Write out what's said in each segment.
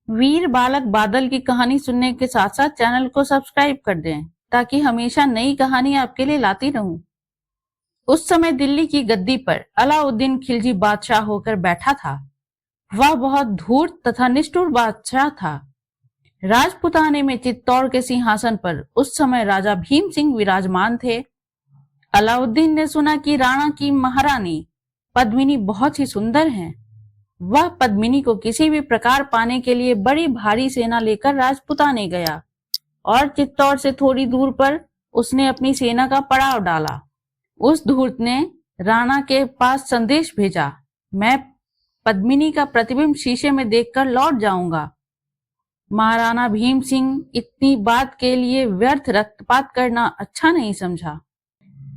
वीर बालक बादल की कहानी सुनने के साथ साथ चैनल को सब्सक्राइब कर दें ताकि हमेशा नई कहानी आपके लिए लाती रहूं। उस समय दिल्ली की गद्दी पर अलाउद्दीन खिलजी बादशाह होकर बैठा था। वह बहुत धूर्त तथा निष्ठुर बादशाह था। राजपुताने में चित्तौड़ के सिंहासन पर उस समय राजा भीम सिंह विराजमान थे। अलाउद्दीन ने सुना कि राणा की महारानी पद्मिनी बहुत ही सुंदर हैं। वह पद्मिनी को किसी भी प्रकार पाने के लिए बड़ी भारी सेना लेकर राजपुताने गया और चित्तौड़ से थोड़ी दूर पर उसने अपनी सेना का पड़ाव डाला। उस धूर्त ने राणा के पास संदेश भेजा, मैं पद्मिनी का प्रतिबिंब शीशे में देखकर लौट जाऊंगा। महाराणा भीम सिंह इतनी बात के लिए व्यर्थ रक्तपात करना अच्छा नहीं समझा।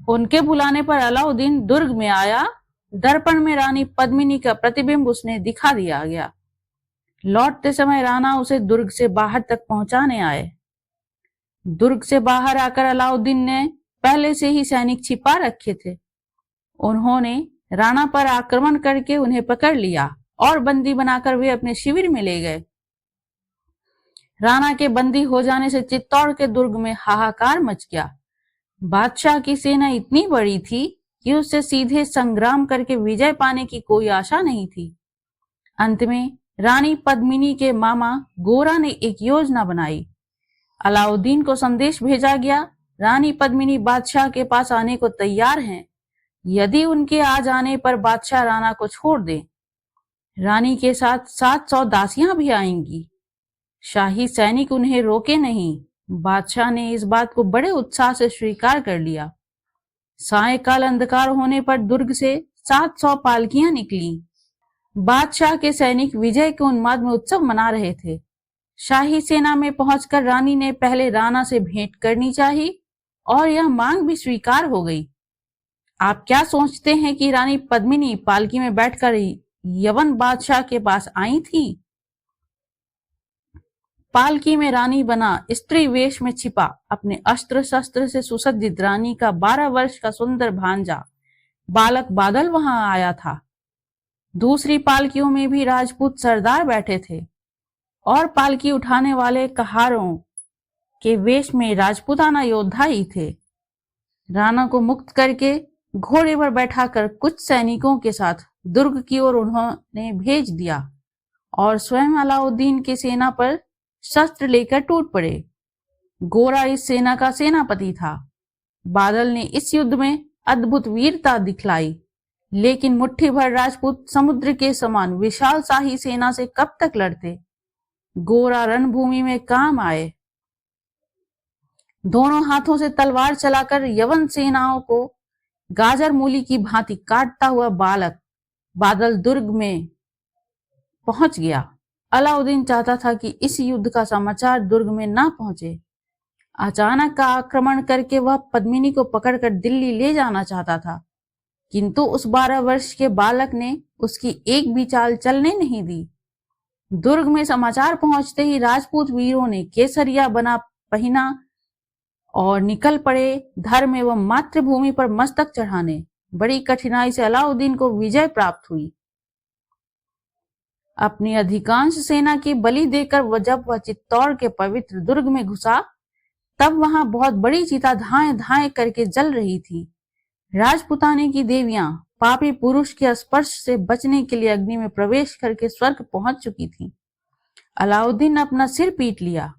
उनके बुलाने पर अलाउद्दीन दुर्ग में आया। दर्पण में रानी पद्मिनी का प्रतिबिंब उसने दिखा दिया गया। लौटते समय राणा उसे दुर्ग से बाहर तक पहुंचाने आए। दुर्ग से बाहर आकर अलाउद्दीन ने पहले से ही सैनिक छिपा रखे थे। उन्होंने राणा पर आक्रमण करके उन्हें पकड़ लिया और बंदी बनाकर वे अपने शिविर में ले गए। राणा के बंदी हो जाने से चित्तौड़ के दुर्ग में हाहाकार मच गया। बादशाह की सेना इतनी बड़ी थी कि उससे सीधे संग्राम करके विजय पाने की कोई आशा नहीं थी। अंत में रानी पद्मिनी के मामा गोरा ने एक योजना बनाई। अलाउद्दीन को संदेश भेजा गया, रानी पद्मिनी बादशाह के पास आने को तैयार हैं। यदि उनके आ जाने पर बादशाह राणा को छोड़ दे, रानी के साथ 700 दासियां भी आएंगी। शाही सैनिक उन्हें रोके नहीं। बादशाह ने इस बात को बड़े उत्साह से स्वीकार कर लिया। सायंकाल अंधकार होने पर दुर्ग से 700 पालकियां निकली। बादशाह के सैनिक विजय के उन्माद में उत्सव मना रहे थे। शाही सेना में पहुंचकर रानी ने पहले राणा से भेंट करनी चाहिए और यह मांग भी स्वीकार हो गई। आप क्या सोचते हैं कि रानी पद्मिनी पालकी में बैठकर यवन बादशाह के पास आई थी? पालकी में रानी बना स्त्री वेश में छिपा अपने अस्त्र शस्त्र से सुसज्जित रानी का 12 वर्ष का सुंदर भांजा बालक बादल वहां आया था। दूसरी पालकियों में भी राजपूत सरदार बैठे थे और पालकी उठाने वाले कहारों के वेश में राजपूताना योद्धा ही थे। राणा को मुक्त करके घोड़े पर बैठाकर कुछ सैनिकों के साथ दुर्ग की ओर उन्होंने भेज दिया और स्वयं अलाउद्दीन की सेना पर शस्त्र लेकर टूट पड़े। गोरा इस सेना का सेनापति था। बादल ने इस युद्ध में अद्भुत वीरता दिखलाई, लेकिन मुट्ठी भर राजपूत समुद्र के समान विशाल शाही सेना से कब तक लड़ते? गोरा रणभूमि में काम आए। दोनों हाथों से तलवार चलाकर यवन सेनाओं को गाजर मूली की भांति काटता हुआ बालक बादल दुर्ग में पहुंच गया। अलाउद्दीन चाहता था कि इस युद्ध का समाचार दुर्ग में ना पहुंचे। अचानक का आक्रमण करके वह पद्मिनी को पकड़कर दिल्ली ले जाना चाहता था, किंतु उस 12 वर्ष के बालक ने उसकी एक भी चाल चलने नहीं दी। दुर्ग में समाचार पहुंचते ही राजपूत वीरों ने केसरिया बना पहना और निकल पड़े धर्म एवं मातृभूमि पर मस्तक चढ़ाने। बड़ी कठिनाई से अलाउद्दीन को विजय प्राप्त हुई। अपनी अधिकांश सेना की बलि देकर जब वह चित्तौड़ के पवित्र दुर्ग में घुसा, तब वहां बहुत बड़ी चिता धाएं धाएं करके जल रही थी। राजपुताने की देवियां पापी पुरुष के स्पर्श से बचने के लिए अग्नि में प्रवेश करके स्वर्ग पहुंच चुकी थीं। अलाउद्दीन ने अपना सिर पीट लिया।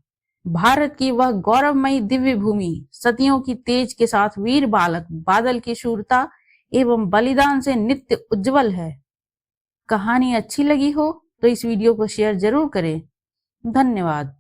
भारत की वह गौरवमयी दिव्य भूमि सदियों की तेज के साथ वीर बालक बादल की शूरता एवं बलिदान से नित्य उज्जवल है। कहानी अच्छी लगी हो तो इस वीडियो को शेयर जरूर करें। धन्यवाद।